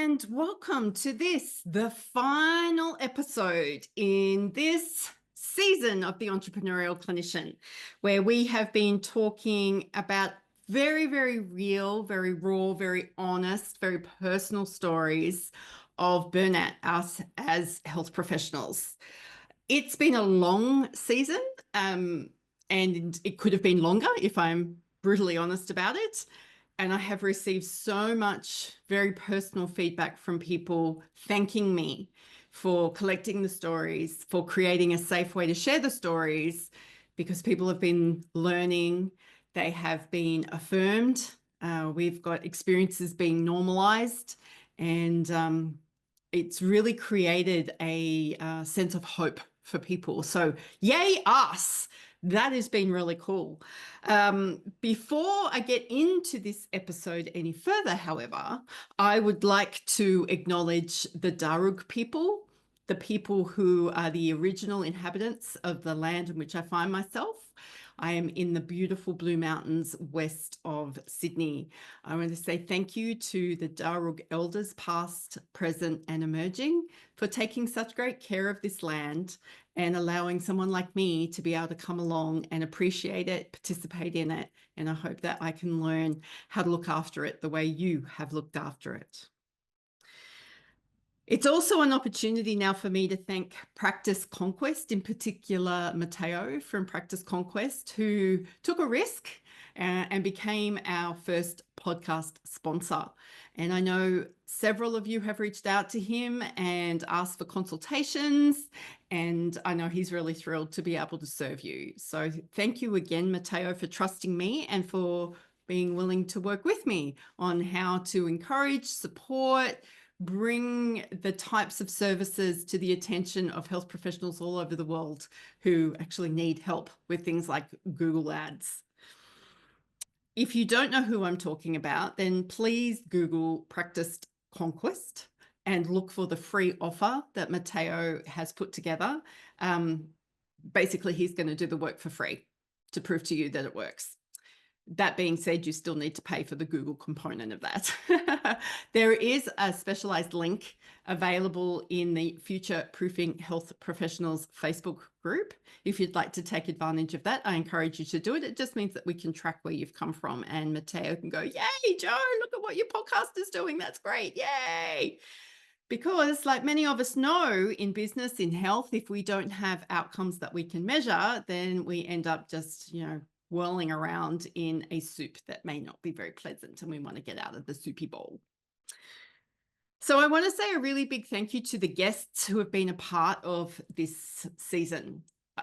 and welcome to the final episode in this season of the Entrepreneurial Clinician, where we have been talking about very, very real, very raw, very honest, very personal stories of burnout, us as health professionals. It's been a long season, and it could have been longer if I'm brutally honest about it. And I have received so much very personal feedback from people thanking me for collecting the stories, for creating a safe way to share the stories, because people have been learning, they have been affirmed. We've got experiences being normalized, and it's really created a sense of hope for people. So yay us. That has been really cool. Before I get into this episode any further, however, I would like to acknowledge the Darug people, the people who are the original inhabitants of the land in which I find myself. I am in the beautiful Blue Mountains west of Sydney. I want to say thank you to the Darug elders, past, present, and emerging, for taking such great care of this land and allowing someone like me to be able to come along and appreciate it, participate in it. And I hope that I can learn how to look after it the way you have looked after it. It's also an opportunity now for me to thank Practice Conquest, in particular Matteo from Practice Conquest, who took a risk and became our first podcast sponsor. And I know several of you have reached out to him and asked for consultations, and I know he's really thrilled to be able to serve you. So thank you again, Matteo, for trusting me and for being willing to work with me on how to encourage, support, bring the types of services to the attention of health professionals all over the world who actually need help with things like Google Ads. If you don't know who I'm talking about, then please Google Practice Conquest and look for the free offer that Matteo has put together. Basically, he's going to do the work for free to prove to you that it works. That being said, you still need to pay for the Google component of that. There is a specialized link available in the Future Proofing Health Professionals Facebook group. If you'd like to take advantage of that, I encourage you to do it. It just means that we can track where you've come from, and Matteo can go, yay, Joe, look at what your podcast is doing. That's great. Yay. Because like many of us know, in business, in health, if we don't have outcomes that we can measure, then we end up just, whirling around in a soup that may not be very pleasant, and we want to get out of the soupy bowl. So I want to say a really big thank you to the guests who have been a part of this season.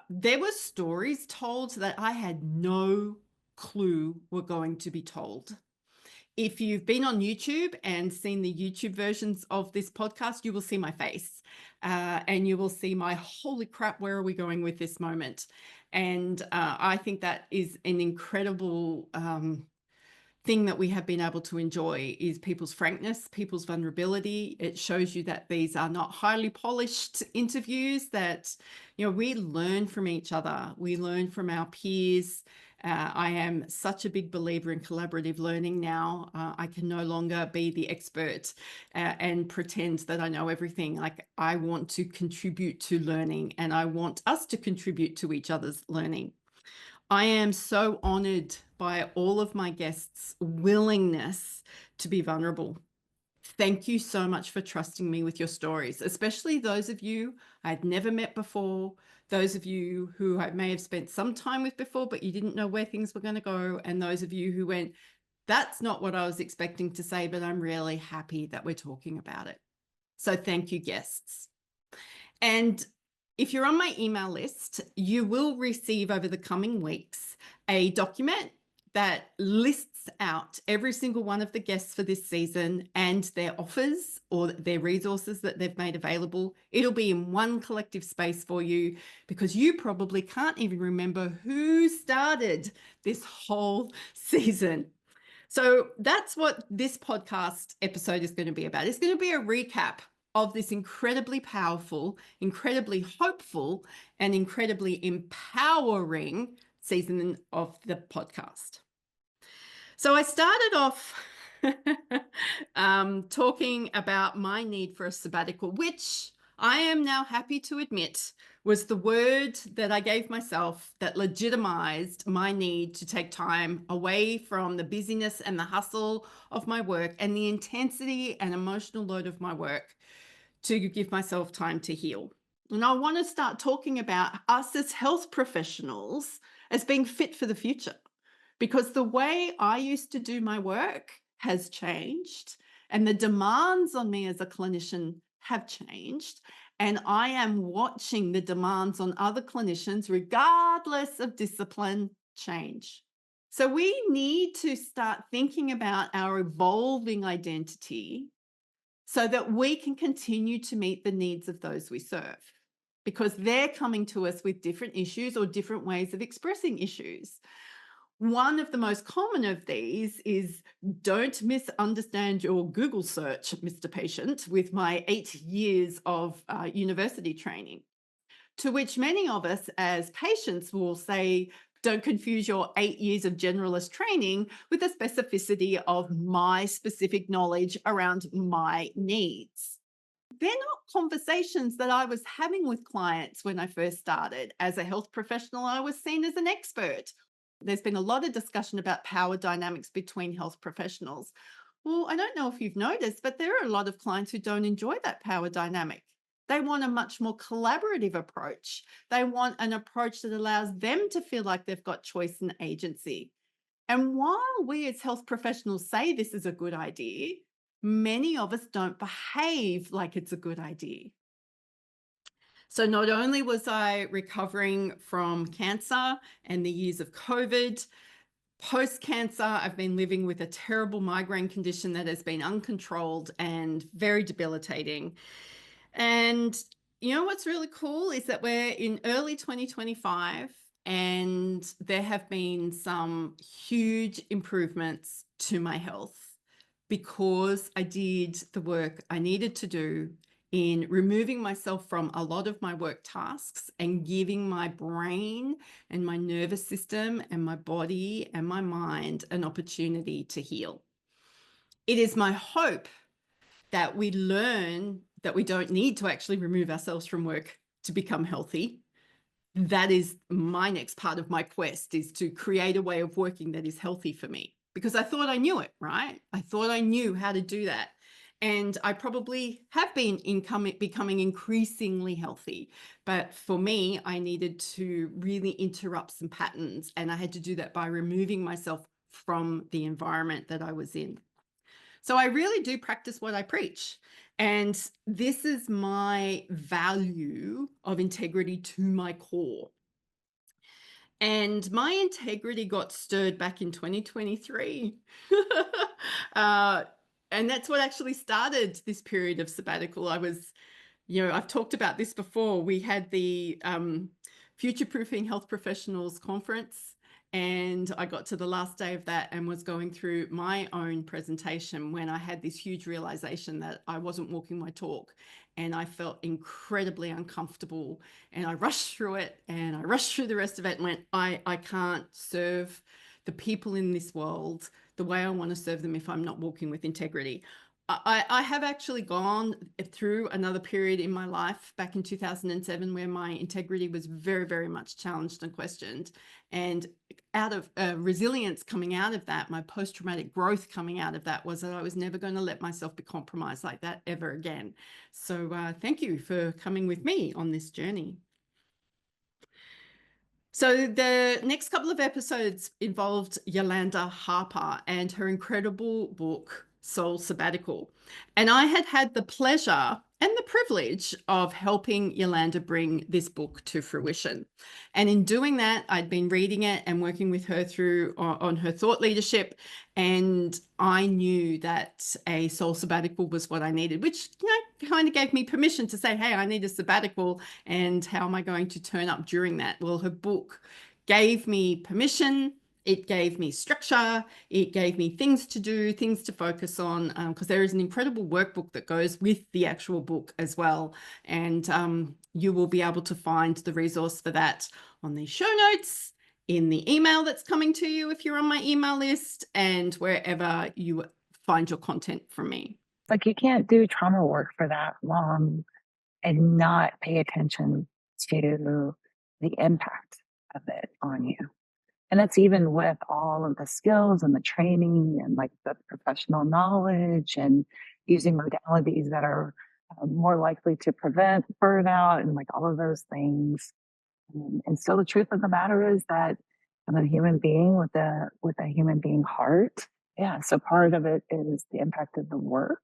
There were stories told that I had no clue were going to be told. If you've been on YouTube and seen the YouTube versions of this podcast, you will see my face and you will see my holy crap, where are we going with this moment? And I think that is an incredible thing that we have been able to enjoy, is people's frankness, people's vulnerability. It shows you that these are not highly polished interviews, that, we learn from each other. We learn from our peers. I am such a big believer in collaborative learning now. I can no longer be the expert and pretend that I know everything. Like, I want to contribute to learning, and I want us to contribute to each other's learning. I am so honored by all of my guests' willingness to be vulnerable. Thank you so much for trusting me with your stories, especially those of you I'd never met before, those of you who I may have spent some time with before, but you didn't know where things were going to go, and those of you who went, that's not what I was expecting to say, but I'm really happy that we're talking about it. So thank you, guests. And if you're on my email list, you will receive over the coming weeks a document that lists out every single one of the guests for this season and their offers or their resources that they've made available. It'll be in one collective space for you, because you probably can't even remember who started this whole season. So that's what this podcast episode is going to be about. It's going to be a recap of this incredibly powerful, incredibly hopeful, and incredibly empowering season of the podcast. So I started off talking about my need for a sabbatical, which I am now happy to admit was the word that I gave myself that legitimized my need to take time away from the busyness and the hustle of my work and the intensity and emotional load of my work to give myself time to heal. And I want to start talking about us as health professionals as being fit for the future, because the way I used to do my work has changed and the demands on me as a clinician have changed. And I am watching the demands on other clinicians, regardless of discipline, change. So we need to start thinking about our evolving identity so that we can continue to meet the needs of those we serve, because they're coming to us with different issues or different ways of expressing issues. One of the most common of these is, don't misunderstand your Google search, Mr. Patient, with my 8 years of university training. To which many of us as patients will say, don't confuse your 8 years of generalist training with the specificity of my specific knowledge around my needs. They're not conversations that I was having with clients when I first started. As a health professional, I was seen as an expert. There's been a lot of discussion about power dynamics between health professionals. Well, I don't know if you've noticed, but there are a lot of clients who don't enjoy that power dynamic. They want a much more collaborative approach. They want an approach that allows them to feel like they've got choice and agency. And while we as health professionals say this is a good idea, many of us don't behave like it's a good idea. So not only was I recovering from cancer and the years of COVID, post-cancer, I've been living with a terrible migraine condition that has been uncontrolled and very debilitating. And you know what's really cool is that we're in early 2025 and there have been some huge improvements to my health because I did the work I needed to do in removing myself from a lot of my work tasks and giving my brain and my nervous system and my body and my mind an opportunity to heal. It is my hope that we learn that we don't need to actually remove ourselves from work to become healthy. That is my next part of my quest, is to create a way of working that is healthy for me, because I thought I knew it, right? I thought I knew how to do that. And I probably have been becoming increasingly healthy. But for me, I needed to really interrupt some patterns. And I had to do that by removing myself from the environment that I was in. So I really do practice what I preach. And this is my value of integrity to my core. And my integrity got stirred back in 2023. And that's what actually started this period of sabbatical. I've talked about this before. We had the Future Proofing Health Professionals Conference, and I got to the last day of that and was going through my own presentation when I had this huge realization that I wasn't walking my talk, and I felt incredibly uncomfortable, and I rushed through it and I rushed through the rest of it and went, I can't serve the people in this world the way I want to serve them if I'm not walking with integrity. I have actually gone through another period in my life back in 2007 where my integrity was very, very much challenged and questioned. And out of resilience coming out of that, my post-traumatic growth coming out of that was that I was never going to let myself be compromised like that ever again. So thank you for coming with me on this journey. So the next couple of episodes involved Yolanda Harper and her incredible book, Soul Sabbatical. And I had the pleasure and the privilege of helping Yolanda bring this book to fruition. And in doing that, I'd been reading it and working with her through on her thought leadership. And I knew that a soul sabbatical was what I needed, which, kind of gave me permission to say, hey, I need a sabbatical. And how am I going to turn up during that? Well, her book gave me permission. It gave me structure. It gave me things to do, things to focus on, because there is an incredible workbook that goes with the actual book as well. And you will be able to find the resource for that on the show notes, in the email that's coming to you if you're on my email list, and wherever you find your content from me. Like you can't do trauma work for that long and not pay attention to the impact of it on you. And that's even with all of the skills and the training and like the professional knowledge and using modalities that are more likely to prevent burnout and like all of those things. And still, the truth of the matter is that I'm a human being with a human being heart. Yeah. So part of it is the impact of the work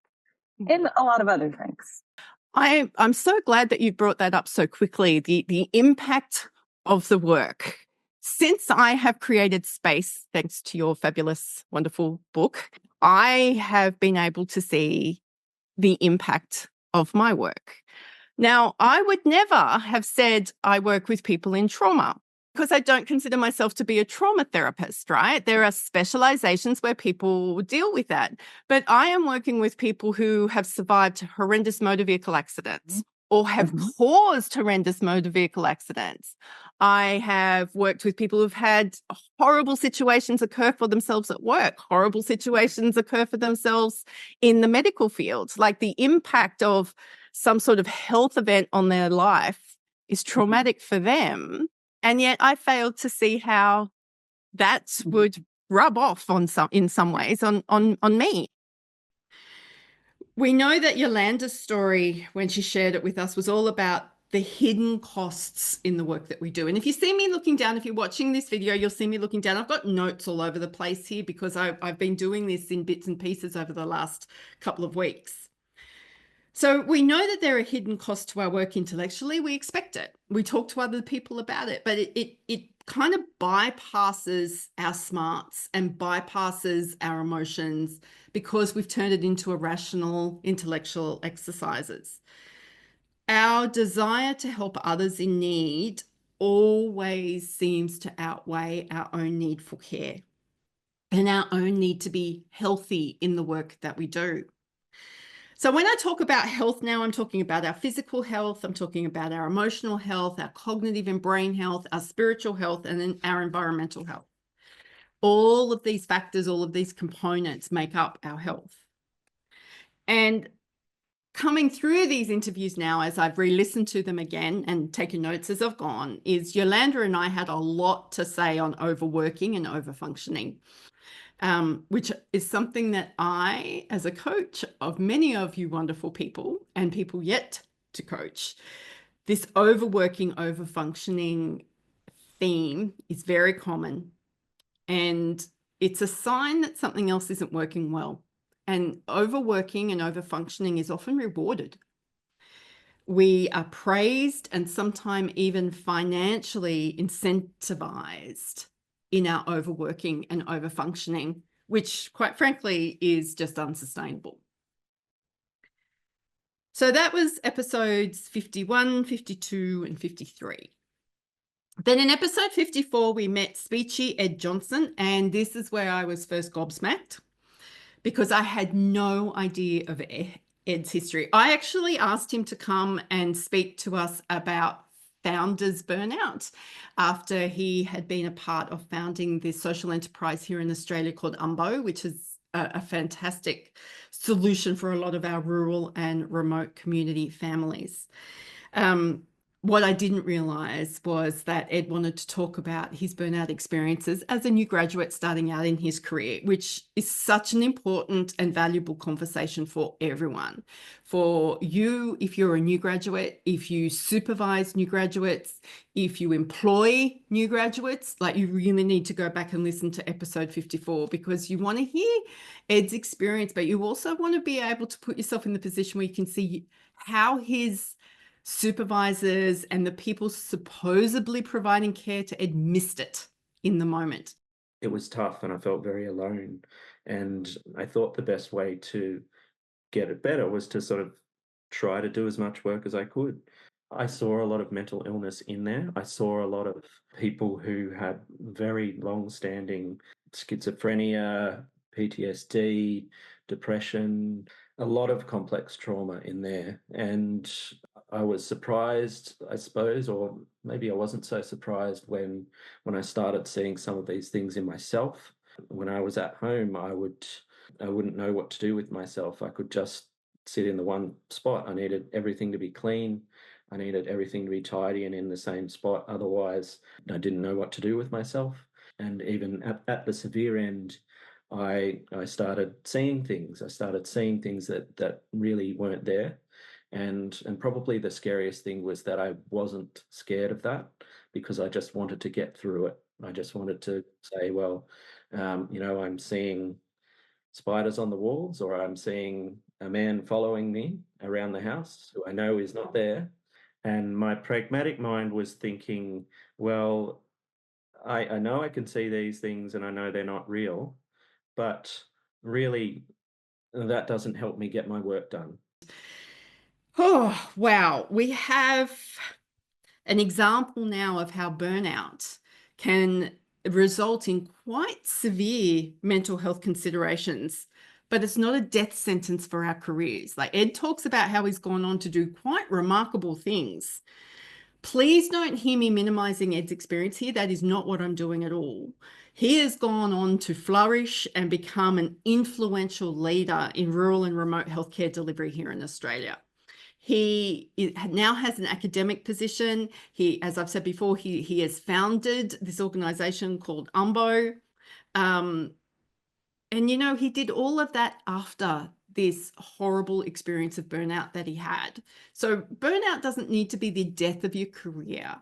and a lot of other things. I'm so glad that you brought that up so quickly, the impact of the work. Since I have created space, thanks to your fabulous, wonderful book, I have been able to see the impact of my work. Now, I would never have said I work with people in trauma because I don't consider myself to be a trauma therapist, right? There are specializations where people deal with that. But I am working with people who have survived horrendous motor vehicle accidents or have Mhm. caused horrendous motor vehicle accidents. I have worked with people who've had horrible situations occur for themselves at work, horrible situations occur for themselves in the medical field. Like the impact of some sort of health event on their life is traumatic for them. And yet I failed to see how that would rub off in some ways on me. We know that Yolanda's story, when she shared it with us, was all about the hidden costs in the work that we do. And if you see me looking down, if you're watching this video, you'll see me looking down. I've got notes all over the place here because I've been doing this in bits and pieces over the last couple of weeks. So we know that there are hidden costs to our work intellectually. We expect it. We talk to other people about it, but it kind of bypasses our smarts and bypasses our emotions because we've turned it into irrational intellectual exercises. Our desire to help others in need always seems to outweigh our own need for care and our own need to be healthy in the work that we do. So when I talk about health now, I'm talking about our physical health, I'm talking about our emotional health, our cognitive and brain health, our spiritual health, and then our environmental health. All of these factors, all of these components make up our health. And coming through these interviews now, as I've re-listened to them again and taken notes as I've gone, is Yolanda and I had a lot to say on overworking and overfunctioning. Which is something that I, as a coach of many of you wonderful people and people yet to coach, this overworking, overfunctioning theme is very common. And it's a sign that something else isn't working well. And overworking and overfunctioning is often rewarded. We are praised and sometimes even financially incentivized in our overworking and overfunctioning, which quite frankly is just unsustainable. So that was episodes 51, 52, and 53. Then in episode 54, we met Speechy Ed Johnson, and this is where I was first gobsmacked because I had no idea of Ed's history. I actually asked him to come and speak to us about founders burnout after he had been a part of founding this social enterprise here in Australia called Umbo, which is a fantastic solution for a lot of our rural and remote community families. What I didn't realize was that Ed wanted to talk about his burnout experiences as a new graduate starting out in his career, which is such an important and valuable conversation for everyone. For you, if you're a new graduate, if you supervise new graduates, if you employ new graduates, like you really need to go back and listen to episode 54 because you want to hear Ed's experience, but you also want to be able to put yourself in the position where you can see how his supervisors and the people supposedly providing care to Ed missed it in the moment. It was tough and I felt very alone. And I thought the best way to get it better was to sort of try to do as much work as I could. I saw a lot of mental illness in there. I saw a lot of people who had very long standing schizophrenia, PTSD, depression, a lot of complex trauma in there. And I was surprised, I suppose, or maybe I wasn't so surprised when I started seeing some of these things in myself. When I was at home, I would I wouldn't know what to do with myself. I could just sit in the one spot. I needed everything to be clean. I needed everything to be tidy and in the same spot. Otherwise, I didn't know what to do with myself. And even at the severe end, I started seeing things. I started seeing things that really weren't there. And probably the scariest thing was that I wasn't scared of that, because I just wanted to get through it. I just wanted to say, well, I'm seeing spiders on the walls, or I'm seeing a man following me around the house who I know is not there. And my pragmatic mind was thinking, well, I know I can see these things and I know they're not real, but really that doesn't help me get my work done. Oh, wow. We have an example now of how burnout can result in quite severe mental health considerations, but it's not a death sentence for our careers. Like Ed talks about how he's gone on to do quite remarkable things. Please don't hear me minimizing Ed's experience here. That is not what I'm doing at all. He has gone on to flourish and become an influential leader in rural and remote healthcare delivery here in Australia. He now has an academic position. As I've said before, he has founded this organization called UMBO. And he did all of that after this horrible experience of burnout that he had. So burnout doesn't need to be the death of your career,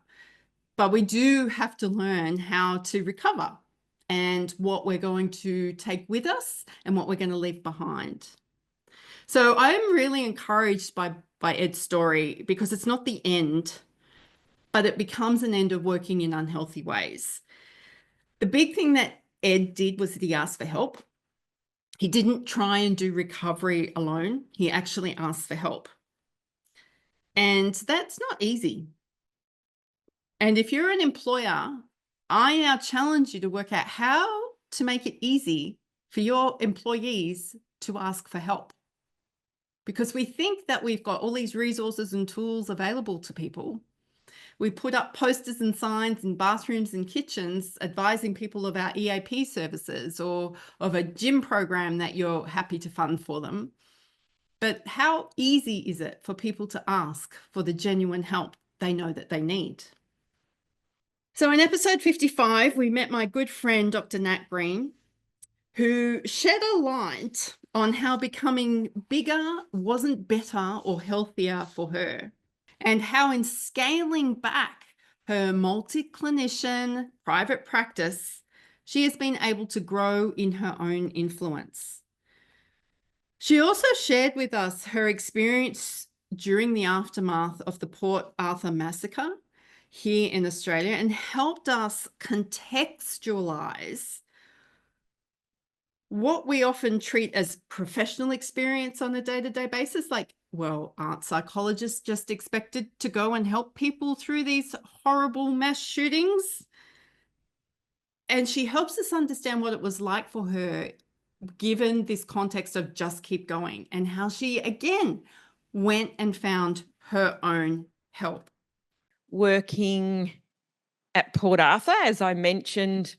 but we do have to learn how to recover and what we're going to take with us and what we're going to leave behind. So I'm really encouraged by Ed's story, because it's not the end, but it becomes an end of working in unhealthy ways. The big thing that Ed did was that he asked for help. He didn't try and do recovery alone. He actually asked for help. And that's not easy. And if you're an employer, I now challenge you to work out how to make it easy for your employees to ask for help. Because we think that we've got all these resources and tools available to people. We put up posters and signs in bathrooms and kitchens advising people of our EAP services or of a gym program that you're happy to fund for them. But how easy is it for people to ask for the genuine help they know that they need? So in episode 55, we met my good friend, Dr. Nat Green, who shed a light on how becoming bigger wasn't better or healthier for her, and how in scaling back her multi-clinician private practice, she has been able to grow in her own influence. She also shared with us her experience during the aftermath of the Port Arthur massacre here in Australia, and helped us contextualize what we often treat as professional experience on a day-to-day basis. Like, well, aren't psychologists just expected to go and help people through these horrible mass shootings? And she helps us understand what it was like for her, given this context of just keep going, and how she, again, went and found her own help. Working at Port Arthur, as I mentioned,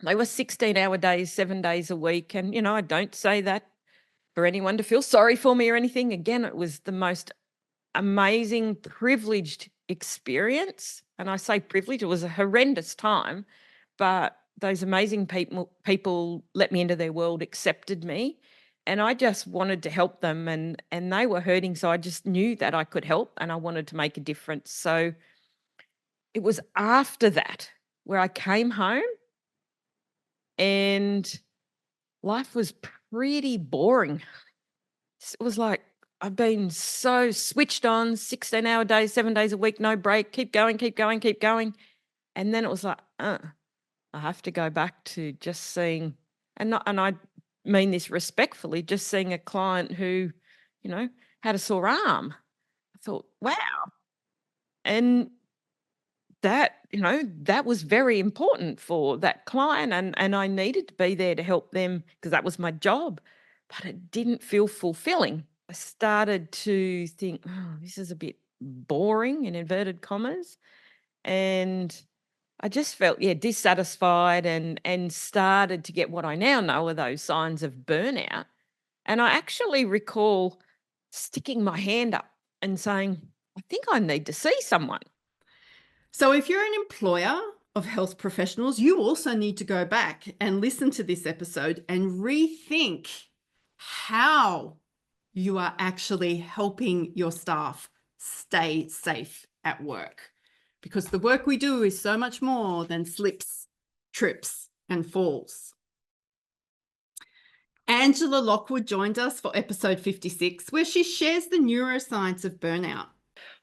they were 16-hour days, 7 days a week. And, I don't say that for anyone to feel sorry for me or anything. Again, it was the most amazing, privileged experience. And I say privileged, it was a horrendous time, but those amazing people let me into their world, accepted me, and I just wanted to help them, and they were hurting. So I just knew that I could help and I wanted to make a difference. So it was after that where I came home and life was pretty boring. It was like, I've been so switched on, 16-hour days, 7 days a week, no break, keep going, keep going, keep going. And then it was like, I have to go back to just seeing, and I mean this respectfully, just seeing a client who, had a sore arm. I thought, wow. And that was very important for that client, and I needed to be there to help them because that was my job, but it didn't feel fulfilling. I started to think, this is a bit boring in inverted commas, and I just felt, dissatisfied and started to get what I now know are those signs of burnout. And I actually recall sticking my hand up and saying, I think I need to see someone. So if you're an employer of health professionals, you also need to go back and listen to this episode and rethink how you are actually helping your staff stay safe at work. Because the work we do is so much more than slips, trips, and falls. Angela Lockwood joined us for episode 56, where she shares the neuroscience of burnout.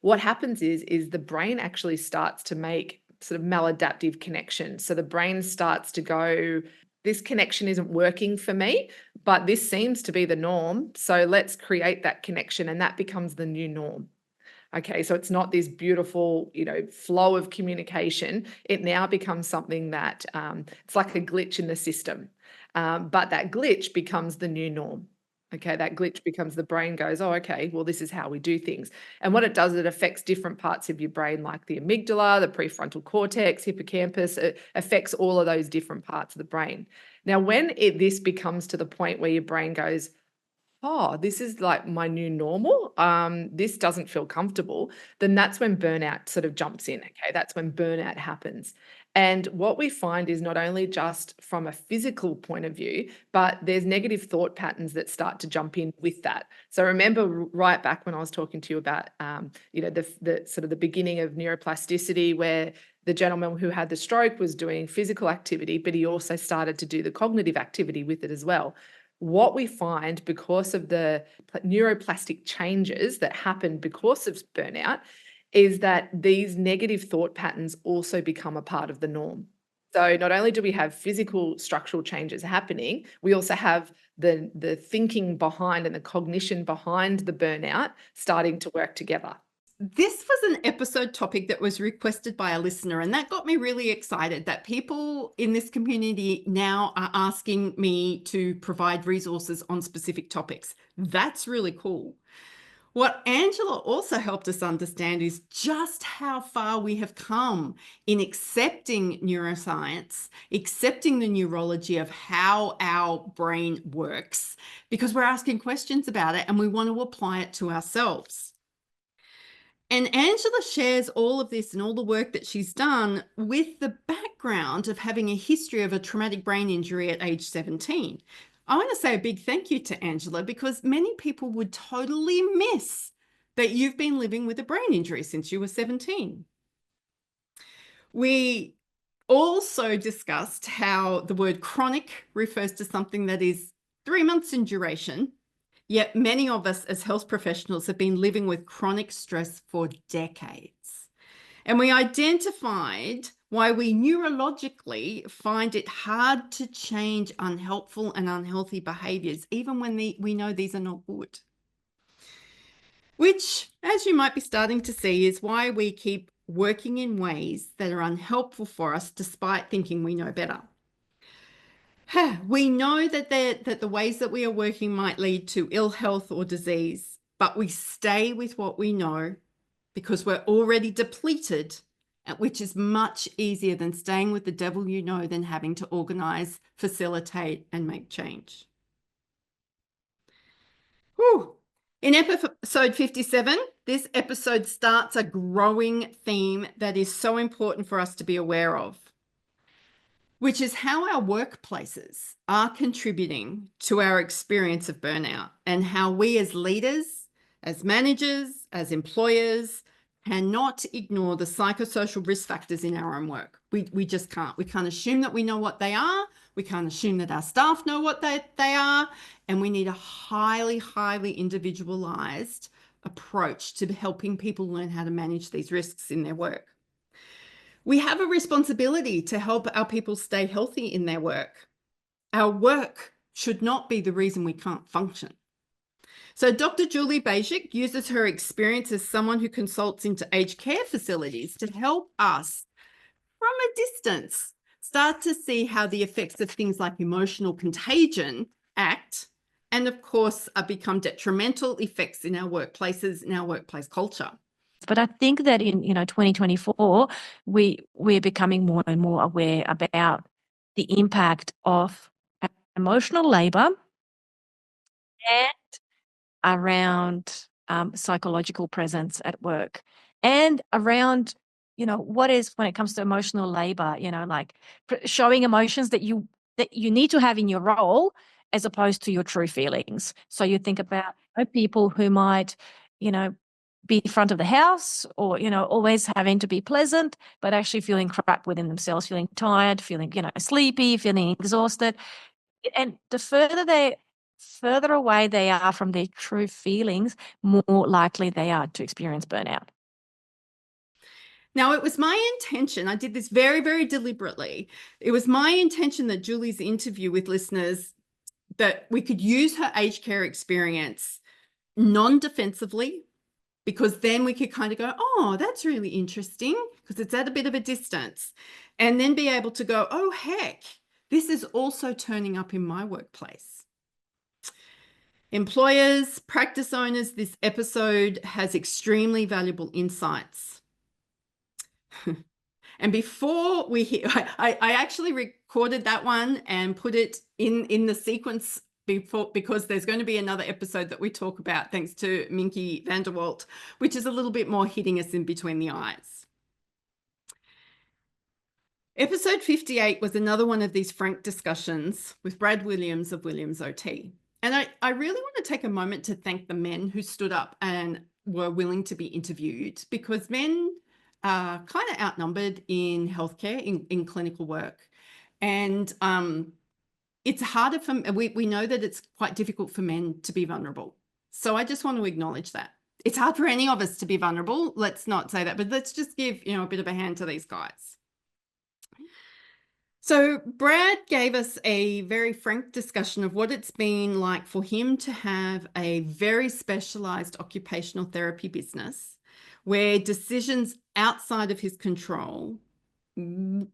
What happens is the brain actually starts to make sort of maladaptive connections. So the brain starts to go, this connection isn't working for me, but this seems to be the norm. So let's create that connection, and that becomes the new norm. Okay, so it's not this beautiful, flow of communication. It now becomes something that it's like a glitch in the system, but that glitch becomes the new norm. Okay, that glitch becomes the brain goes, oh, okay, well, this is how we do things. And what it does, it affects different parts of your brain, like the amygdala, the prefrontal cortex, hippocampus. It affects all of those different parts of the brain. Now, when this becomes to the point where your brain goes, oh, this is like my new normal, this doesn't feel comfortable, then that's when burnout sort of jumps in. Okay, that's when burnout happens. And what we find is not only just from a physical point of view, but there's negative thought patterns that start to jump in with that. So remember right back when I was talking to you about, the sort of the beginning of neuroplasticity, where the gentleman who had the stroke was doing physical activity, but he also started to do the cognitive activity with it as well. What we find, because of the neuroplastic changes that happen because of burnout, is that these negative thought patterns also become a part of the norm. So not only do we have physical structural changes happening, we also have the thinking behind and the cognition behind the burnout starting to work together. This was an episode topic that was requested by a listener, and that got me really excited that people in this community now are asking me to provide resources on specific topics. That's really cool. What Angela also helped us understand is just how far we have come in accepting neuroscience, accepting the neurology of how our brain works, because we're asking questions about it and we want to apply it to ourselves. And Angela shares all of this and all the work that she's done with the background of having a history of a traumatic brain injury at age 17. I want to say a big thank you to Angela, because many people would totally miss that you've been living with a brain injury since you were 17. We also discussed how the word chronic refers to something that is 3 months in duration. Yet many of us as health professionals have been living with chronic stress for decades. And we identified why we neurologically find it hard to change unhelpful and unhealthy behaviors, even when we know these are not good. Which, as you might be starting to see, is why we keep working in ways that are unhelpful for us despite thinking we know better. We know that the ways that we are working might lead to ill health or disease, but we stay with what we know because we're already depleted, which is much easier than staying with the devil you know than having to organize, facilitate, and make change. Whew. In episode 57, this episode starts a growing theme that is so important for us to be aware of, which is how our workplaces are contributing to our experience of burnout, and how we as leaders, as managers, as employers, cannot ignore the psychosocial risk factors in our own work. We just can't. We can't assume that we know what they are. We can't assume that our staff know what they are. And we need a highly, highly individualized approach to helping people learn how to manage these risks in their work. We have a responsibility to help our people stay healthy in their work. Our work should not be the reason we can't function. So Dr. Julie Bajik uses her experience as someone who consults into aged care facilities to help us, from a distance, start to see how the effects of things like emotional contagion act, and of course, become detrimental effects in our workplaces, in our workplace culture. But I think that in 2024, we're becoming more and more aware about the impact of emotional labor and around psychological presence at work, and around what is, when it comes to emotional labor, like showing emotions that you need to have in your role as opposed to your true feelings. So you think about people who might be front of the house, or always having to be pleasant, but actually feeling crap within themselves, feeling tired, feeling sleepy, feeling exhausted. And the further away they are from their true feelings, more likely they are to experience burnout. Now, it was my intention, I did this very, very deliberately. It was my intention that Julie's interview with listeners, that we could use her aged care experience non-defensively, because then we could kind of go, oh, that's really interesting, because it's at a bit of a distance, and then be able to go, oh, heck, this is also turning up in my workplace. Employers, practice owners, this episode has extremely valuable insights. And before we hear, I actually recorded that one and put it in the sequence before, because there's going to be another episode that we talk about, thanks to Minky Vanderwalt, which is a little bit more hitting us in between the eyes. Episode 58 was another one of these frank discussions with Brad Williams of Williams OT. And I really want to take a moment to thank the men who stood up and were willing to be interviewed, because men are kind of outnumbered in healthcare, in clinical work. And it's harder for, we know that it's quite difficult for men to be vulnerable. So I just want to acknowledge that. It's hard for any of us to be vulnerable. Let's not say that, but let's just give, a bit of a hand to these guys. So Brad gave us a very frank discussion of what it's been like for him to have a very specialized occupational therapy business, where decisions outside of his control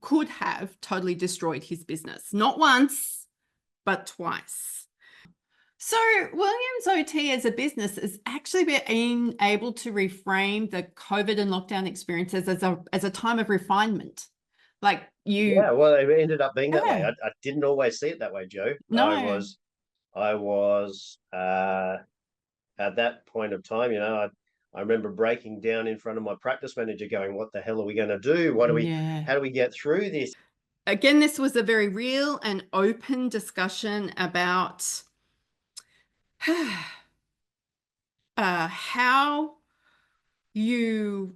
could have totally destroyed his business. Not once, but twice. So Williams OT as a business has actually been able to reframe the COVID and lockdown experiences as a time of refinement. Like Yeah, well, it ended up being that way. I didn't always see it that way, Jo. No. I was at that point of time, I remember breaking down in front of my practice manager going, what the hell are we going to do? How do we get through this? Again, this was a very real and open discussion about how you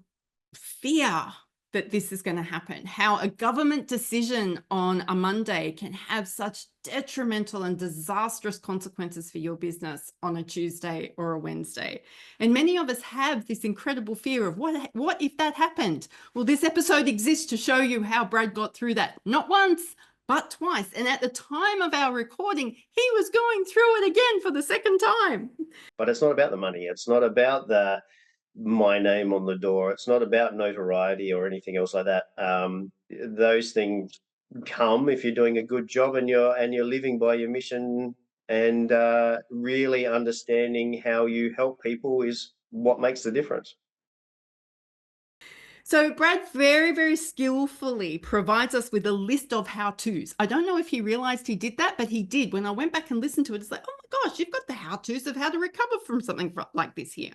fear that this is going to happen, how a government decision on a Monday can have such detrimental and disastrous consequences for your business on a Tuesday or a Wednesday. And many of us have this incredible fear of what if that happened? Well, this episode exists to show you how Brad got through that, not once, but twice. And at the time of our recording, he was going through it again for the second time. But it's not about the money. It's not about my name on the door. It's not about notoriety or anything else like that. Those things come if you're doing a good job and you're living by your mission, and really understanding how you help people is what makes the difference. So Brad very, very skillfully provides us with a list of how-tos. I don't know if he realized he did that, but he did. When I went back and listened to it, it's like, oh my gosh, you've got the how-tos of how to recover from something like this here.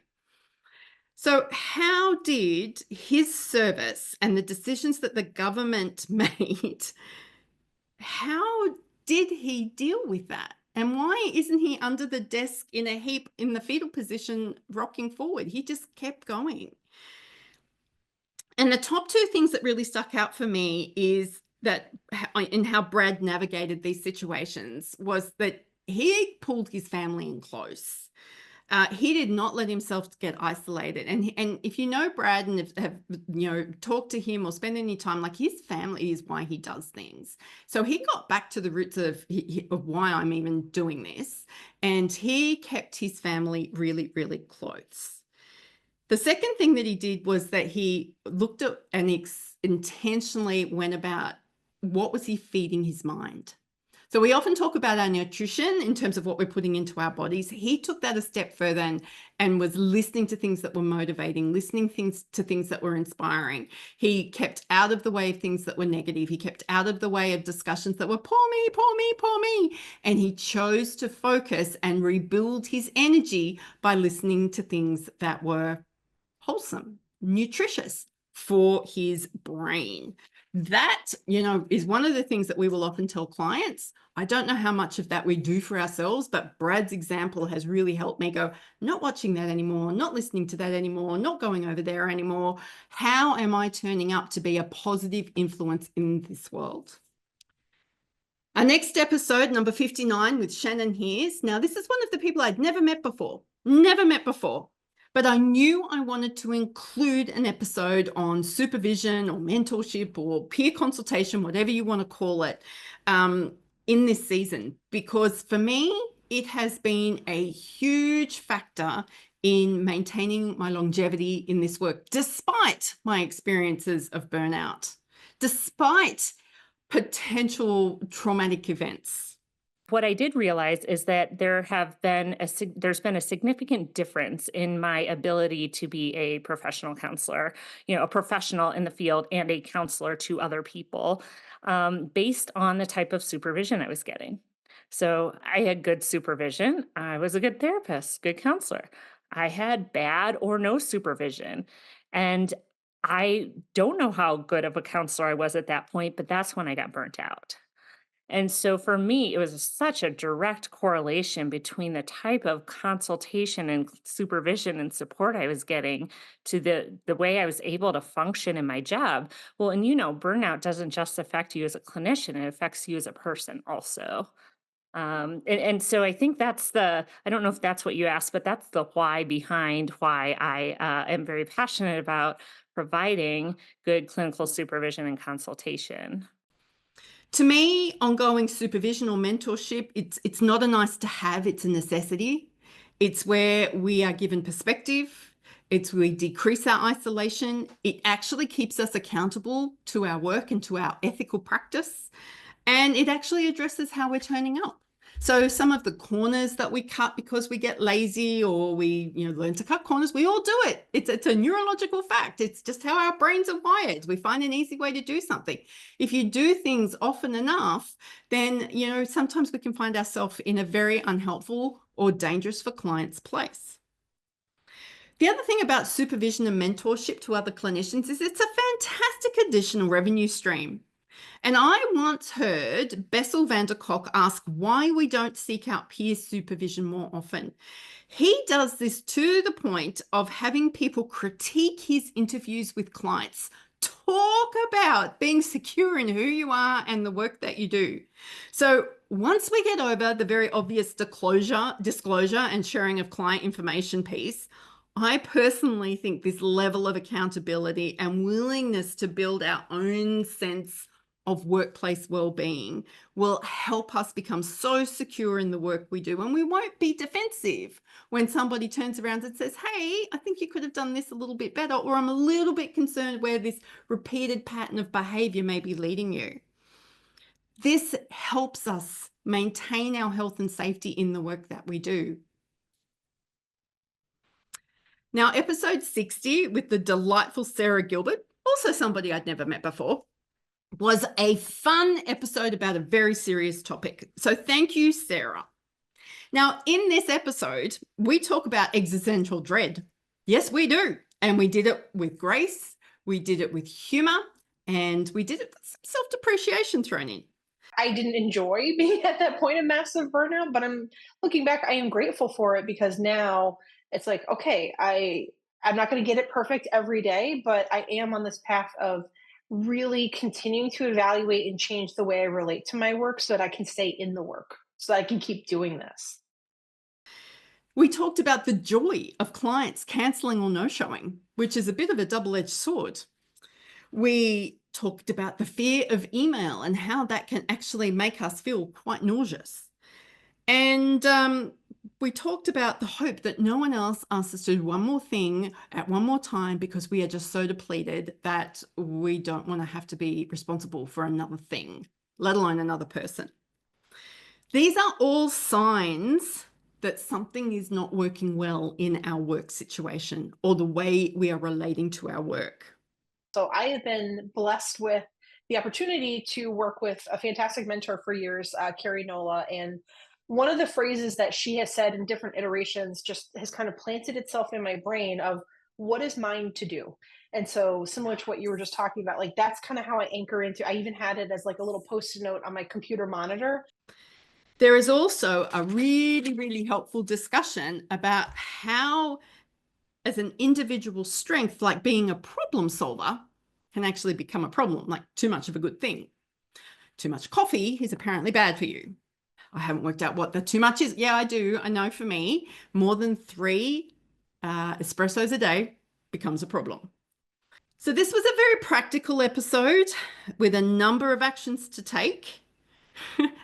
So how did his service and the decisions that the government made, how did he deal with that? And why isn't he under the desk in a heap in the fetal position rocking forward? He just kept going. And the top two things that really stuck out for me is that in how Brad navigated these situations was that he pulled his family in close. He did not let himself get isolated. And if you know Brad and have talked to him or spend any time, like, his family is why he does things. So he got back to the roots of why I'm even doing this. And he kept his family really, really close. The second thing that he did was that he looked at and intentionally went about what was he feeding his mind. So we often talk about our nutrition in terms of what we're putting into our bodies. He took that a step further and was listening to things that were motivating, listening to things that were inspiring. He kept out of the way of things that were negative. He kept out of the way of discussions that were poor me, poor me, poor me. And he chose to focus and rebuild his energy by listening to things that were wholesome, nutritious for his brain. That, is one of the things that we will often tell clients. I don't know how much of that we do for ourselves, but Brad's example has really helped me go, not watching that anymore, not listening to that anymore, not going over there anymore. How am I turning up to be a positive influence in this world? Our next episode, number 59, with Shannon Hears. Now, this is one of the people I'd never met before, but I knew I wanted to include an episode on supervision or mentorship or peer consultation, whatever you want to call it, in this season, because for me, it has been a huge factor in maintaining my longevity in this work, despite my experiences of burnout, despite potential traumatic events. What I did realize is that there's been a significant difference in my ability to be a professional counselor, a professional in the field and a counselor to other people, based on the type of supervision I was getting. So I had good supervision. I was a good therapist, good counselor. I had bad or no supervision. And I don't know how good of a counselor I was at that point, but that's when I got burnt out. And so for me, it was such a direct correlation between the type of consultation and supervision and support I was getting to the way I was able to function in my job. Well, and burnout doesn't just affect you as a clinician, it affects you as a person also. And so I think I don't know if that's what you asked, but that's the why behind why I am very passionate about providing good clinical supervision and consultation. To me, ongoing supervision or mentorship, it's not a nice to have, it's a necessity. It's where we are given perspective. It's where we decrease our isolation. It actually keeps us accountable to our work and to our ethical practice. And it actually addresses how we're turning up. So some of the corners that we cut because we get lazy or we learn to cut corners, we all do it. It's a neurological fact. It's just how our brains are wired. We find an easy way to do something. If you do things often enough, then sometimes we can find ourselves in a very unhelpful or dangerous for clients place. The other thing about supervision and mentorship to other clinicians is it's a fantastic additional revenue stream. And I once heard Bessel van der Kolk ask why we don't seek out peer supervision more often. He does this to the point of having people critique his interviews with clients. Talk about being secure in who you are and the work that you do. So once we get over the very obvious disclosure and sharing of client information piece, I personally think this level of accountability and willingness to build our own sense of workplace well-being will help us become so secure in the work we do, and we won't be defensive when somebody turns around and says, hey, I think you could have done this a little bit better, or I'm a little bit concerned where this repeated pattern of behavior may be leading you. This helps us maintain our health and safety in the work that we do. Now, episode 60 with the delightful Sarah Gilbert, also somebody I'd never met before, was a fun episode about a very serious topic. So thank you, Sarah. Now, in this episode, we talk about existential dread. Yes, we do. And we did it with grace, we did it with humor, and we did it with some self-depreciation thrown in. I didn't enjoy being at that point of massive burnout, but I'm looking back, I am grateful for it because now it's like, okay, I'm not going to get it perfect every day, but I am on this path of really continuing to evaluate and change the way I relate to my work so that I can stay in the work, so that I can keep doing this. We talked about the joy of clients cancelling or no-showing, which is a bit of a double-edged sword. We talked about the fear of email and how that can actually make us feel quite nauseous. And we talked about the hope that no one else asks us to do one more thing at one more time because we are just so depleted that we don't want to have to be responsible for another thing, let alone another person. These are all signs that something is not working well in our work situation or the way we are relating to our work. So I have been blessed with the opportunity to work with a fantastic mentor for years, Carrie Nola. And one of the phrases that she has said in different iterations just has kind of planted itself in my brain of what is mine to do. And so similar to what you were just talking about, like that's kind of how I anchor into, I even had it as like a little post-it note on my computer monitor. There is also a really, really helpful discussion about how, as an individual strength, like being a problem solver, can actually become a problem, like too much of a good thing. Too much coffee is apparently bad for you. I haven't worked out what the too much is. Yeah, I do. I know for me, more than 3 espressos a day becomes a problem. So this was a very practical episode with a number of actions to take.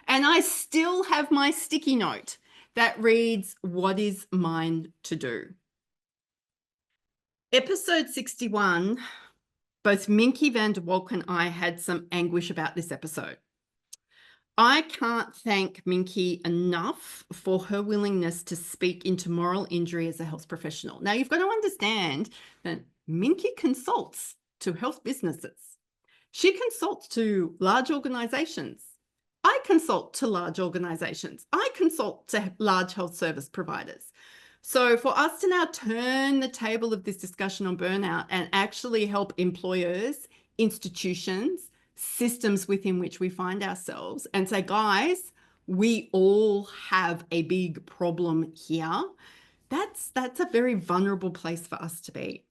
And I still have my sticky note that reads, what is mine to do? Episode 61, both Minky van der Walk and I had some anguish about this episode. I can't thank Minky enough for her willingness to speak into moral injury as a health professional. Now, you've got to understand that Minky consults to health businesses. She consults to large organizations. I consult to large organizations. I consult to large health service providers. So for us to now turn the table of this discussion on burnout and actually help employers, institutions, systems within which we find ourselves and say, guys, we all have a big problem here. That's a very vulnerable place for us to be.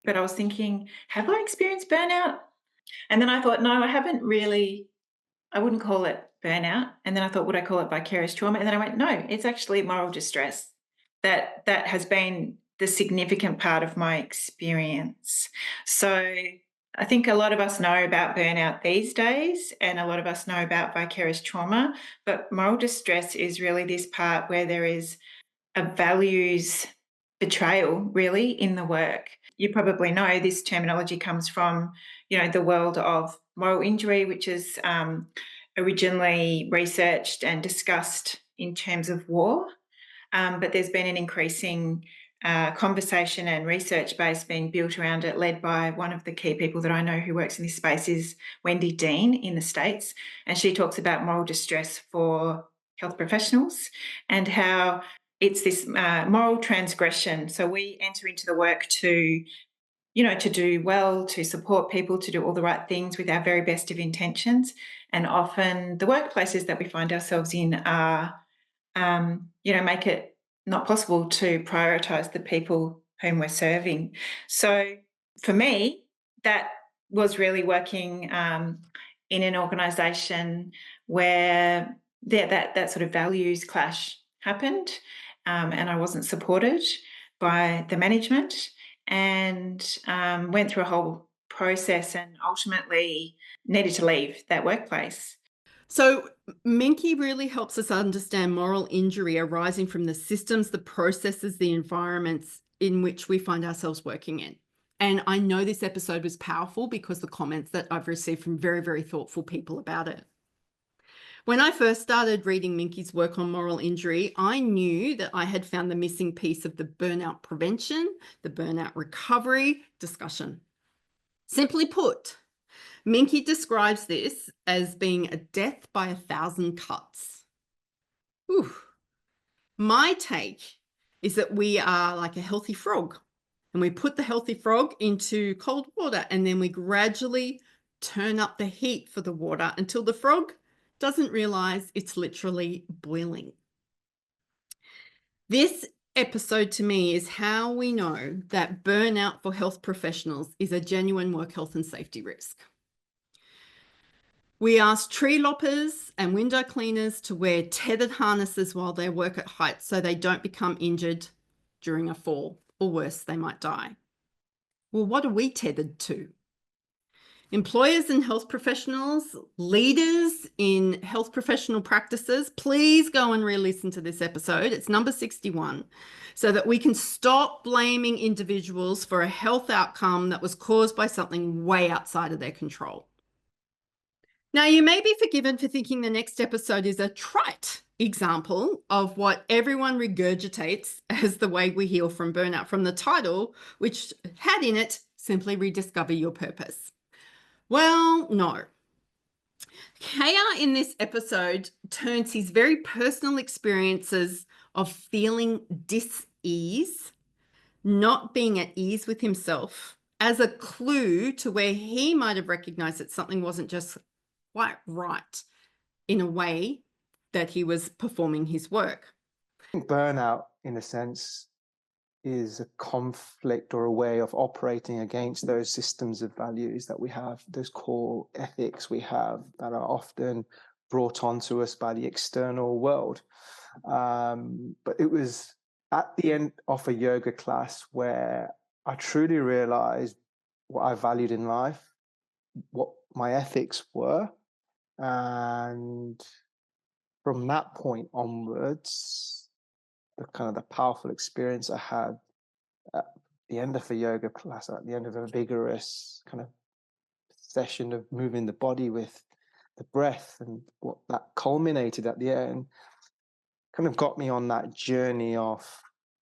But I was thinking, have I experienced burnout? And then I thought, no, I haven't really. I wouldn't call it burnout. And then I thought, would I call it vicarious trauma? And then I went, no, it's actually moral distress. That has been the significant part of my experience. So I think a lot of us know about burnout these days, and a lot of us know about vicarious trauma, but moral distress is really this part where there is a values betrayal really in the work. You probably know this terminology comes from, the world of moral injury, which is originally researched and discussed in terms of war. But there's been an increasing conversation and research base being built around it, led by one of the key people that I know who works in this space is Wendy Dean in the States. And she talks about moral distress for health professionals and how it's this moral transgression. So we enter into the work to do well, to support people, to do all the right things with our very best of intentions. And often the workplaces that we find ourselves in are make it not possible to prioritise the people whom we're serving. So for me, that was really working in an organisation where that sort of values clash happened, and I wasn't supported by the management, and went through a whole process and ultimately needed to leave that workplace. So Minky really helps us understand moral injury arising from the systems, the processes, the environments in which we find ourselves working in. And I know this episode was powerful because the comments that I've received from very, very thoughtful people about it. When I first started reading Minky's work on moral injury, I knew that I had found the missing piece of the burnout prevention, the burnout recovery discussion. Simply put, Minky describes this as being a death by 1,000 cuts. Whew. My take is that we are like a healthy frog, and we put the healthy frog into cold water, and then we gradually turn up the heat for the water until the frog doesn't realize it's literally boiling. This episode to me is how we know that burnout for health professionals is a genuine work health and safety risk. We asked tree loppers and window cleaners to wear tethered harnesses while they work at heights so they don't become injured during a fall, or worse, they might die. Well, what are we tethered to? Employers and health professionals, leaders in health professional practices, please go and re-listen to this episode. It's number 61, so that we can stop blaming individuals for a health outcome that was caused by something way outside of their control. Now, you may be forgiven for thinking the next episode is a trite example of what everyone regurgitates as the way we heal from burnout from the title, which had in it, Simply Rediscover Your Purpose. Well, no. KR in this episode turns his very personal experiences of feeling dis-ease, not being at ease with himself, as a clue to where he might have recognized that something wasn't just quite right in a way that he was performing his work. Burnout, in a sense, is a conflict or a way of operating against those systems of values that we have, those core ethics we have that are often brought onto us by the external world. But it was at the end of a yoga class where I truly realized what I valued in life, what my ethics were. And from that point onwards, the powerful experience I had at the end of a yoga class, at the end of a vigorous kind of session of moving the body with the breath, and what that culminated at the end kind of got me on that journey of,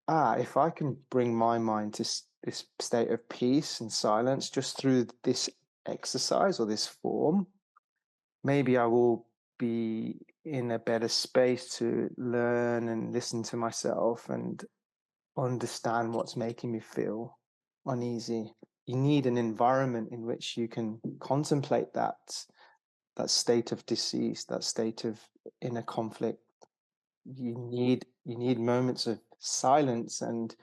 if I can bring my mind to this state of peace and silence just through this exercise or this form, maybe I will be in a better space to learn and listen to myself and understand what's making me feel uneasy. You need an environment in which you can contemplate that state of disease, that state of inner conflict. You need moments of silence and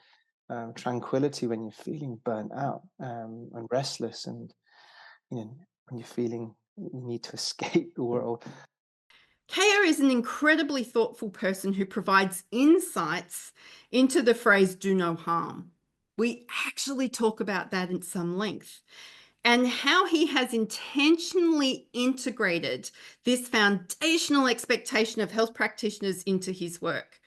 tranquility when you're feeling burnt out and restless, and when you're feeling you need to escape the world. KR is an incredibly thoughtful person who provides insights into the phrase do no harm. We actually talk about that in some length, and how he has intentionally integrated this foundational expectation of health practitioners into his work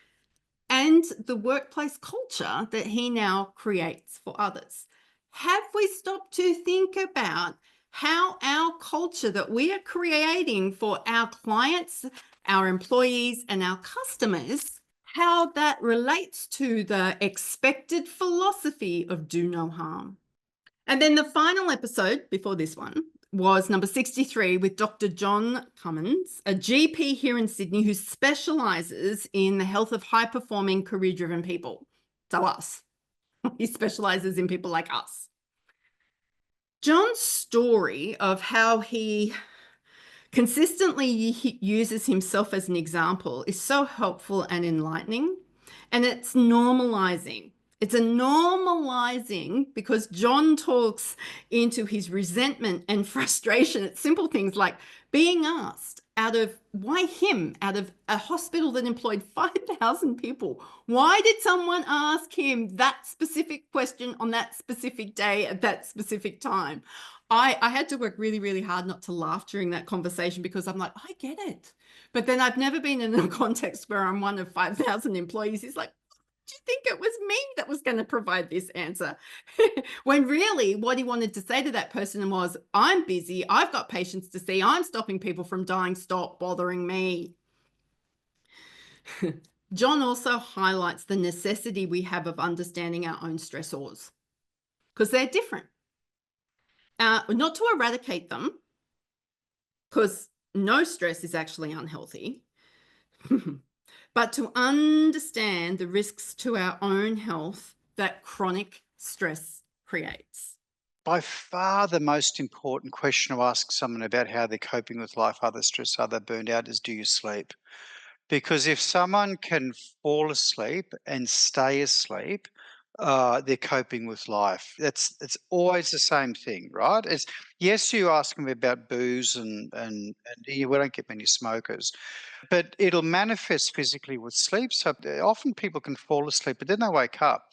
and the workplace culture that he now creates for others. Have we stopped to think about how our culture that we are creating for our clients, our employees, and our customers, how that relates to the expected philosophy of do no harm? And then the final episode before this one was number 63 with Dr. John Cummins, a GP here in Sydney who specialises in the health of high-performing, career-driven people. So us. He specialises in people like us. John's story of how he consistently uses himself as an example is so helpful and enlightening, and it's normalizing. It's a normalizing because John talks into his resentment and frustration at simple things like being asked out of a hospital that employed 5,000 people. Why did someone ask him that specific question on that specific day at that specific time? I had to work really, really hard not to laugh during that conversation because I'm like, I get it. But then I've never been in a context where I'm one of 5,000 employees. He's like, do you think it was me that was going to provide this answer? When really what he wanted to say to that person was, I'm busy, I've got patients to see, I'm stopping people from dying, stop bothering me. John also highlights the necessity we have of understanding our own stressors because they're different. Not to eradicate them, because no stress is actually unhealthy, but to understand the risks to our own health that chronic stress creates. By far the most important question to ask someone about how they're coping with life, other stress, other burned out, is do you sleep? Because if someone can fall asleep and stay asleep, they're coping with life. It's always the same thing, right? It's yes, you ask them about booze and we don't get many smokers, but it'll manifest physically with sleep. So often people can fall asleep, but then they wake up.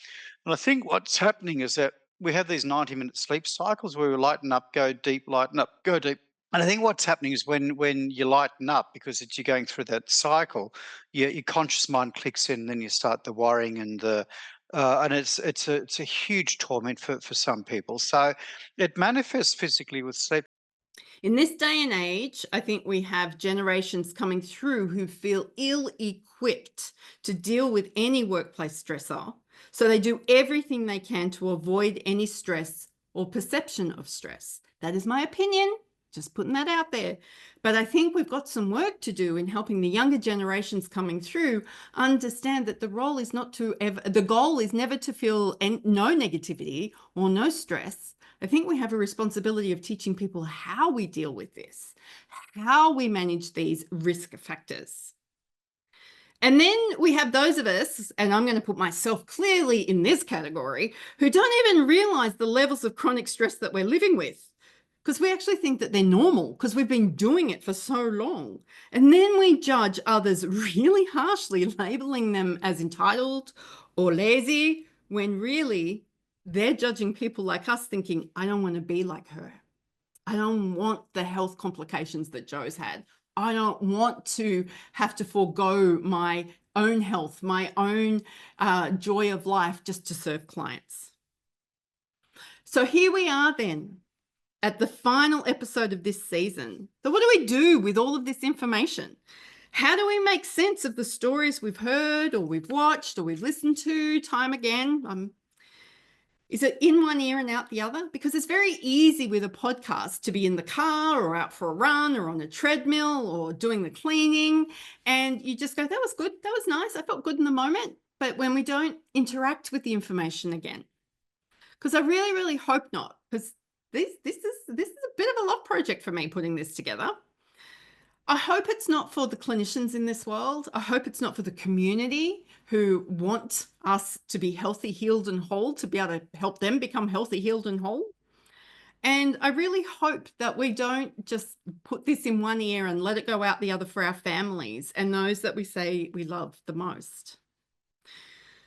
And I think what's happening is that we have these 90-minute sleep cycles where we lighten up, go deep, lighten up, go deep. And I think what's happening is when you lighten up, because you're going through that cycle, your conscious mind clicks in, and then you start the worrying and and it's a huge torment for some people. So it manifests physically with sleep. In this day and age, I think we have generations coming through who feel ill-equipped to deal with any workplace stressor. So they do everything they can to avoid any stress or perception of stress. That is my opinion, just putting that out there. But I think we've got some work to do in helping the younger generations coming through understand that the goal is never to feel no negativity or no stress. I think we have a responsibility of teaching people how we deal with this, how we manage these risk factors. And then we have those of us, and I'm going to put myself clearly in this category, who don't even realize the levels of chronic stress that we're living with, because we actually think that they're normal because we've been doing it for so long. And then we judge others really harshly, labeling them as entitled or lazy, when really they're judging people like us thinking, I don't want to be like her. I don't want the health complications that Joe's had. I don't want to have to forego my own health, my own joy of life just to serve clients. So here we are then at the final episode of this season. So what do we do with all of this information? How do we make sense of the stories we've heard or we've watched or we've listened to time again? Is it in one ear and out the other? Because it's very easy with a podcast to be in the car or out for a run or on a treadmill or doing the cleaning. And you just go, that was good. That was nice. I felt good in the moment. But when we don't interact with the information again, because I really, really hope not, because this is a bit of a love project for me putting this together. I hope it's not for the clinicians in this world. I hope it's not for the community who want us to be healthy, healed, and whole, to be able to help them become healthy, healed, and whole. And I really hope that we don't just put this in one ear and let it go out the other for our families and those that we say we love the most.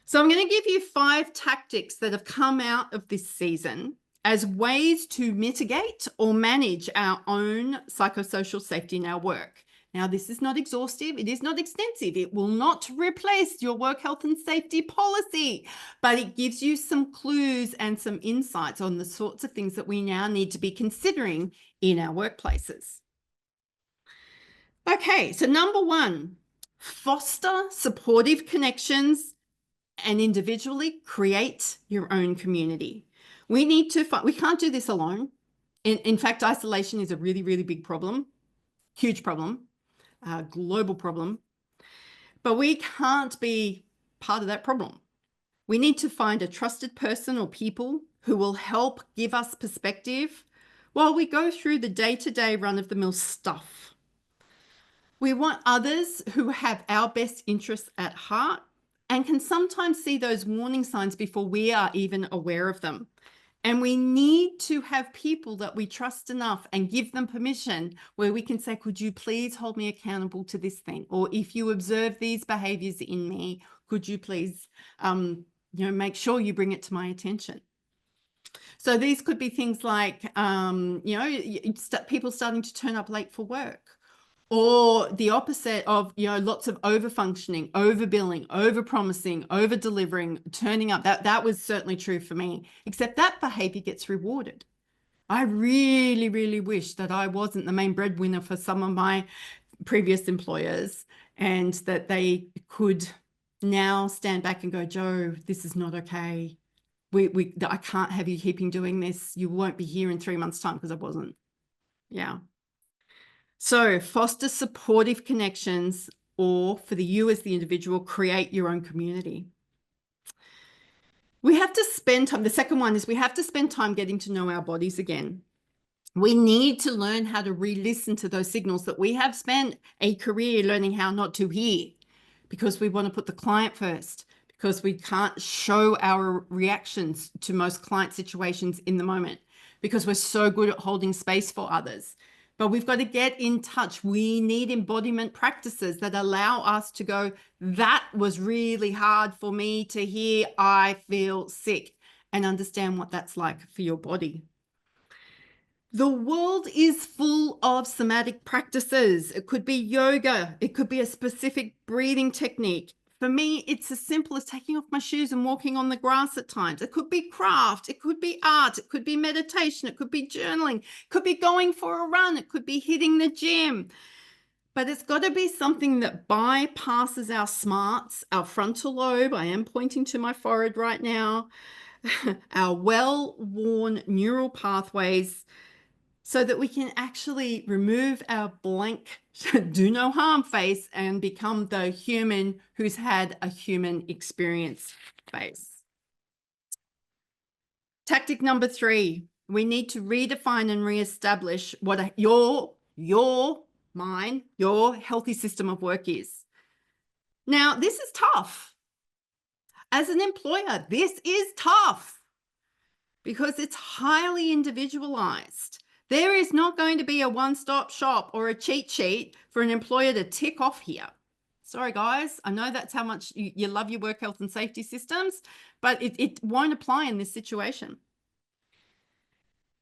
So I'm going to give you 5 tactics that have come out of this season as ways to mitigate or manage our own psychosocial safety in our work. Now, this is not exhaustive. It is not extensive. It will not replace your work health and safety policy, but it gives you some clues and some insights on the sorts of things that we now need to be considering in our workplaces. Okay, so number 1, foster supportive connections and individually create your own community. We can't do this alone. In fact, isolation is a really, really big problem, huge problem, global problem. But we can't be part of that problem. We need to find a trusted person or people who will help give us perspective while we go through the day-to-day run-of-the-mill stuff. We want others who have our best interests at heart and can sometimes see those warning signs before we are even aware of them. And we need to have people that we trust enough and give them permission where we can say, could you please hold me accountable to this thing? Or if you observe these behaviors in me, could you please, make sure you bring it to my attention? So these could be things like, people starting to turn up late for work, or the opposite of, lots of over-functioning, over-billing, over-promising, over-delivering, turning up. That was certainly true for me, except that behavior gets rewarded. I really, really wish that I wasn't the main breadwinner for some of my previous employers and that they could now stand back and go, Joe, this is not okay. I can't have you keeping doing this. You won't be here in 3 months' time, because I wasn't. Yeah. So foster supportive connections, or for you as the individual, create your own community. We have to spend time. The second one is we have to spend time getting to know our bodies again. We need to learn how to re-listen to those signals that we have spent a career learning how not to hear, because we want to put the client first, because we can't show our reactions to most client situations in the moment, because we're so good at holding space for others. But we've got to get in touch. We need embodiment practices that allow us to go, that was really hard for me to hear, I feel sick, and understand what that's like for your body. The world is full of somatic practices. It could be yoga. It could be a specific breathing technique, For me, it's as simple as taking off my shoes and walking on the grass at times. It could be craft, it could be art, it could be meditation, it could be journaling, it could be going for a run, it could be hitting the gym. But it's got to be something that bypasses our smarts, our frontal lobe. I am pointing to my forehead right now, our well-worn neural pathways, so that we can actually remove our blank do no harm face and become the human who's had a human experience face. Tactic number 3, we need to redefine and reestablish what your healthy system of work is. Now, this is tough. As an employer, this is tough because it's highly individualized. There is not going to be a one-stop shop or a cheat sheet for an employer to tick off here. Sorry, guys. I know that's how much you love your work health and safety systems, but it won't apply in this situation.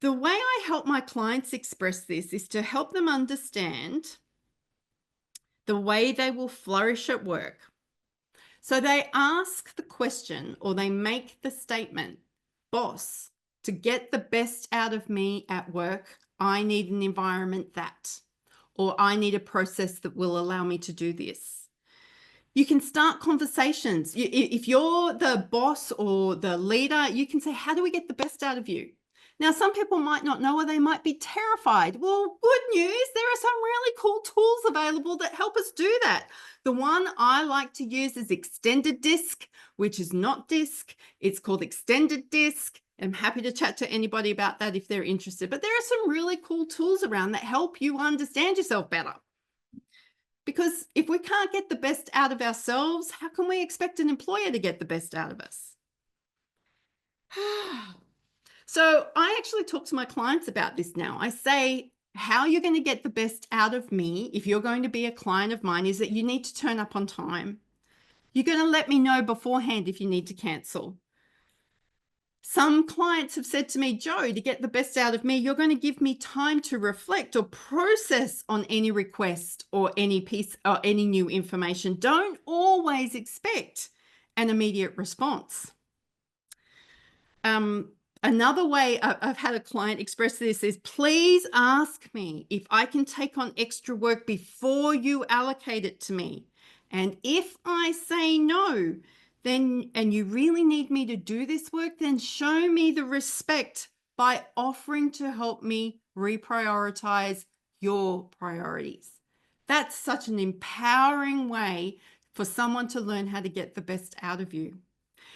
The way I help my clients express this is to help them understand the way they will flourish at work. So they ask the question or they make the statement, boss, to get the best out of me at work, I need an environment that, or I need a process that will allow me to do this. You can start conversations. If you're the boss or the leader, you can say, how do we get the best out of you? Now, some people might not know, or they might be terrified. Well, good news, there are some really cool tools available that help us do that. The one I like to use is extended disc, which is not disc. It's called extended disc. I'm happy to chat to anybody about that if they're interested. But there are some really cool tools around that help you understand yourself better. Because if we can't get the best out of ourselves, how can we expect an employer to get the best out of us? So I actually talk to my clients about this now. I say, how you're going to get the best out of me if you're going to be a client of mine is that you need to turn up on time. You're going to let me know beforehand if you need to cancel. Some clients have said to me, Jo, to get the best out of me, you're going to give me time to reflect or process on any request or any piece or any new information. Don't always expect an immediate response. Another way I've had a client express this is, please ask me if I can take on extra work before you allocate it to me. And if I say no, then, and you really need me to do this work, then show me the respect by offering to help me reprioritize your priorities. That's such an empowering way for someone to learn how to get the best out of you.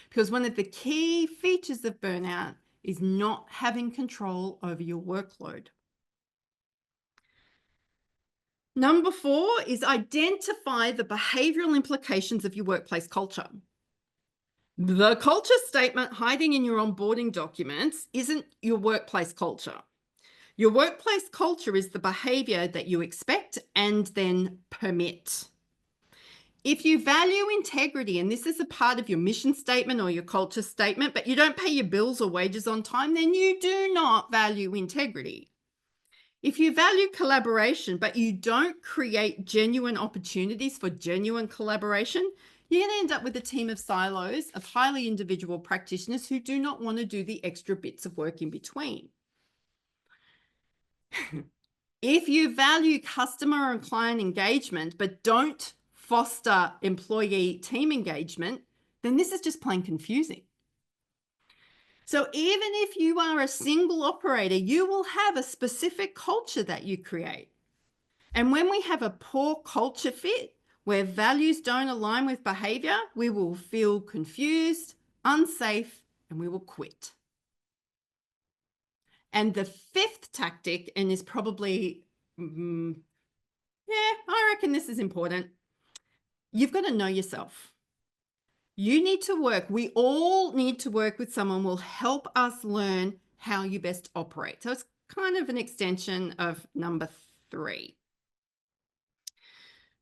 Because one of the key features of burnout is not having control over your workload. Number 4 is identify the behavioral implications of your workplace culture. The culture statement hiding in your onboarding documents isn't your workplace culture. Your workplace culture is the behavior that you expect and then permit. If you value integrity, and this is a part of your mission statement or your culture statement, but you don't pay your bills or wages on time, then you do not value integrity. If you value collaboration, but you don't create genuine opportunities for genuine collaboration, you're going to end up with a team of silos of highly individual practitioners who do not want to do the extra bits of work in between. If you value customer and client engagement, but don't foster employee team engagement, then this is just plain confusing. So even if you are a single operator, you will have a specific culture that you create. And when we have a poor culture fit, where values don't align with behavior, we will feel confused, unsafe, and we will quit. And the 5th tactic, and is probably, I reckon this is important. You've got to know yourself. You need to work. We all need to work with someone who will help us learn how you best operate. So it's kind of an extension of number 3.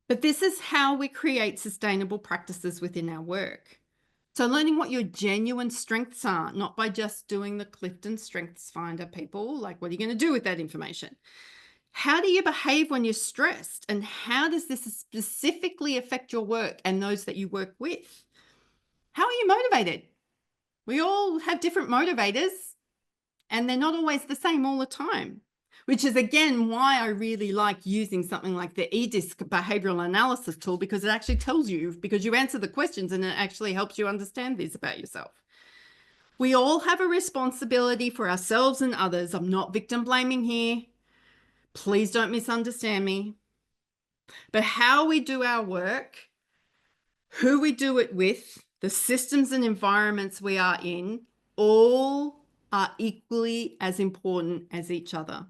But this is how we create sustainable practices within our work. So learning what your genuine strengths are, not by just doing the Clifton Strengths Finder, people. Like, what are you going to do with that information? How do you behave when you're stressed? And how does this specifically affect your work and those that you work with? How are you motivated? We all have different motivators, and they're not always the same all the time, which is, again, why I really like using something like the eDisc behavioral analysis tool, because it actually tells you, because you answer the questions and it actually helps you understand this about yourself. We all have a responsibility for ourselves and others. I'm not victim blaming here. Please don't misunderstand me. But how we do our work, who we do it with, the systems and environments we are in, all are equally as important as each other.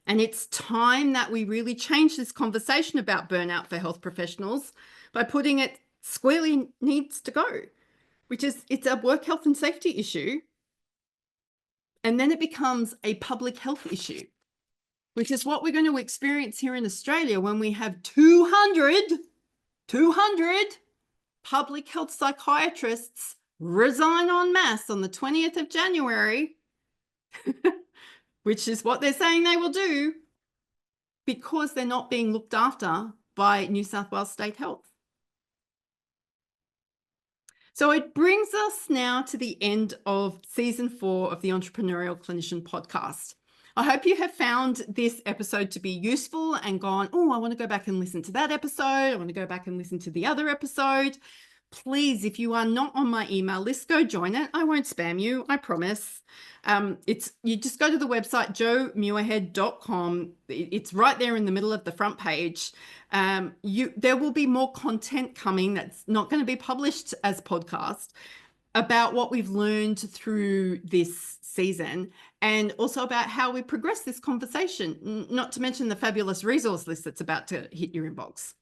And it's time that we really change this conversation about burnout for health professionals by putting it squarely needs to go, which is it's a work health and safety issue. And then it becomes a public health issue, which is what we're going to experience here in Australia when we have 200 public health psychiatrists resign en masse on the 20th of January, which is what they're saying they will do, because they're not being looked after by New South Wales State Health. So it brings us now to the end of season 4 of the Entrepreneurial Clinician podcast. I hope you have found this episode to be useful and gone, oh, I want to go back and listen to that episode. I want to go back and listen to the other episode. Please, if you are not on my email list, go join it. I won't spam you, I promise. You just go to the website, joemuirhead.com. It's right there in the middle of the front page. There will be more content coming that's not going to be published as podcast about what we've learned through this season, and also about how we progress this conversation, not to mention the fabulous resource list that's about to hit your inbox.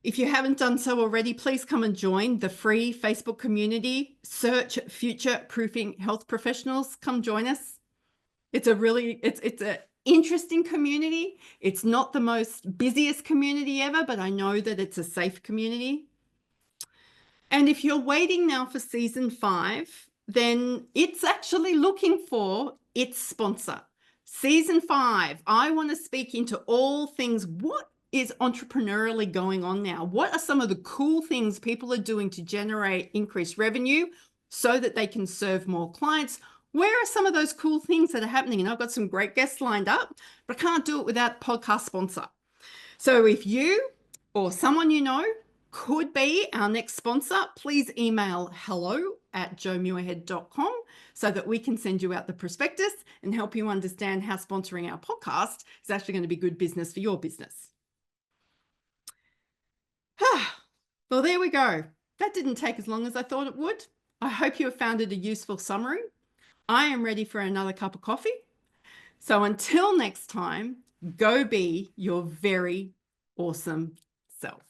If you haven't done so already, please come and join the free Facebook community. Search Future Proofing Health Professionals. Come join us. It's an interesting community. It's not the most busiest community ever, but I know that it's a safe community. And if you're waiting now for season 5, then it's actually looking for its sponsor. Season 5, I want to speak into all things. What is entrepreneurially going on now? What are some of the cool things people are doing to generate increased revenue so that they can serve more clients? Where are some of those cool things that are happening? And I've got some great guests lined up, but I can't do it without a podcast sponsor. So if you or someone you know could be our next sponsor, please email hello@joemuirhead.com so that we can send you out the prospectus and help you understand how sponsoring our podcast is actually going to be good business for your business. Well, there we go. That didn't take as long as I thought it would. I hope you have found it a useful summary. I am ready for another cup of coffee. So until next time, go be your very awesome self.